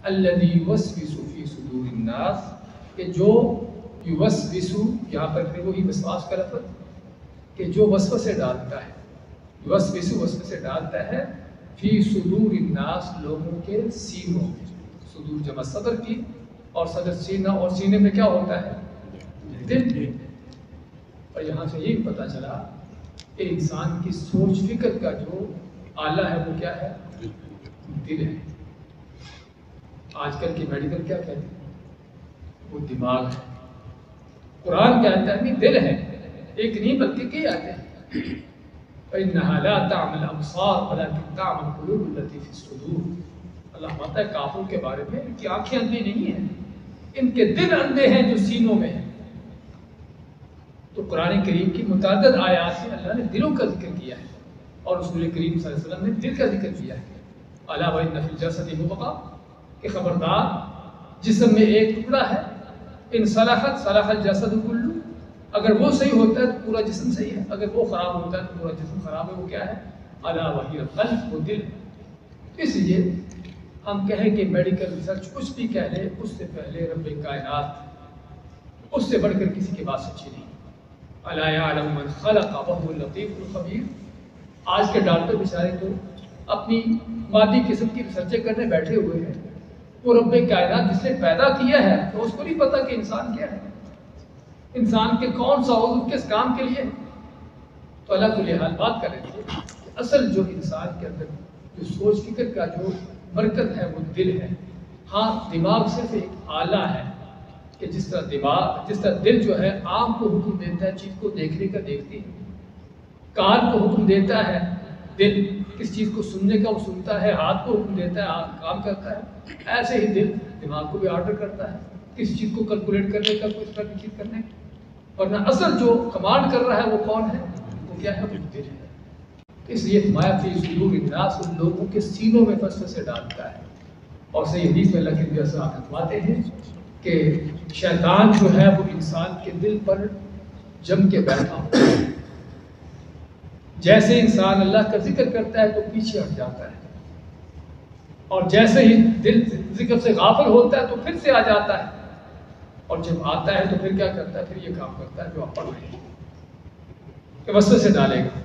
الذی یوسوس فی صدور الناس، کہ جو یوسوسو، یہاں پر پھر وہی وسواس کا لفظ کہ جو وسوسے ڈالتا ہے، یوسوسو وسوسے ڈالتا ہے، فی صدور الناس لوگوں کے سینوں میں، صدور جمع صدر کی، اور صدر سینہ، اور سینے میں کیا ہوتا ہے؟ دل۔ اور یہاں سے یہ پتہ چلا کہ انسان کی سوچ فکر کا جو آلہ ہے وہ کیا ہے؟ دل ہے۔ آج کل کی میڈیکل کیا کہتے ہیں؟ وہ دماغ ہے۔ قرآن کہتا ہے دل ہے، ایک نہیں بلکہ کئی آتے ہیں۔ فَإِنَّهَا لَا تَعْمَى الْأَبْصَارُ وَلَكِنْ تَعْمَى الْقُلُوبُ الَّتِي فِي الصُّدُورِ۔ اللہ فرماتا ہے کافروں کے بارے میں ان کی آنکھیں اندھی نہیں ہیں، ان کے دل اندھے ہیں جو سینوں میں ہیں۔ تو قرآن کریم کی متعدد آیات میں اللہ نے دلوں کا ذکر کیا ہے، اور رسول کریم صلی اللہ علیہ وسلم نے دل کا ذکر کیا ہے۔ الا وَإِنَّ فِي الْجَسَدِ مُضْغَةً، کہ خبردار جسم میں ایک ٹکڑا ہے، ان صلحت صلح الجسد کلو، اگر وہ صحیح ہوتا ہے تو پورا جسم صحیح ہے، اگر وہ خراب ہوتا ہے تو پورا جسم خراب ہے۔ وہ کیا ہے؟ الا وہی القلب، وہ دل ہے۔ اس لیے ہم کہیں کہ میڈیکل ریسرچ کچھ بھی کہہ لے، اس سے پہلے رب کائنات، اس سے بڑھ کر کسی کی بات سچی نہیں۔ الا یعلم من خلق وهو اللطیف الخبیر۔ آج کے ڈاکٹر بیچارے تو اپنی مادی قسم کی ریسرچیں کرنے بیٹھے ہوئے ہیں، وہ رب کائنات جس نے پیدا کیا ہے تو اس کو نہیں پتا کہ انسان کیا ہے، انسان کے کون سا عضو کس کام کے لیے۔ تو اللہ کو لحاظ بات کر رہے تھے کہ اصل جو انسان کے اندر جو سوچ فکر کا جو مرکز ہے وہ دل ہے۔ ہاں دماغ صرف ایک آلہ ہے کہ جس طرح دل جو ہے آنکھ کو حکم دیتا ہے چیز کو دیکھنے کا دیکھتی ہے، کان کو حکم دیتا ہے دل کس چیز کو سننے کا وہ سنتا ہے، ہاتھ کو حکم دیتا ہے کام کرتا ہے، ایسے ہی دل دماغ کو بھی آرڈر کرتا ہے کس چیز کو کیلکولیٹ کرنے کا، کس طرح کی چیز کرنے کا۔ ورنہ اصل جو کمانڈ کر رہا ہے وہ کون ہے؟ وہ کیا ہے؟ وہ دل ہے۔ اس لیے فرمایا فی صدور الناس، ان لوگوں کے سینوں میں وسوسے ڈالتا ہے۔ اور صحیح حدیث میں اللہ کے نبی صلی اللہ علیہ وسلم فرماتے ہیں کہ شیطان جو ہے وہ انسان کے دل پر جم کے بیٹھا ہوتا ہے، جیسے انسان اللہ کا ذکر کرتا ہے تو پیچھے ہٹ جاتا ہے، اور جیسے ہی دل ذکر سے غافل ہوتا ہے تو پھر سے آ جاتا ہے، اور جب آتا ہے تو پھر کیا کرتا ہے؟ پھر یہ کام کرتا ہے جو آپ پڑھ رہے ہیں کہ وسوسے ڈالے گا۔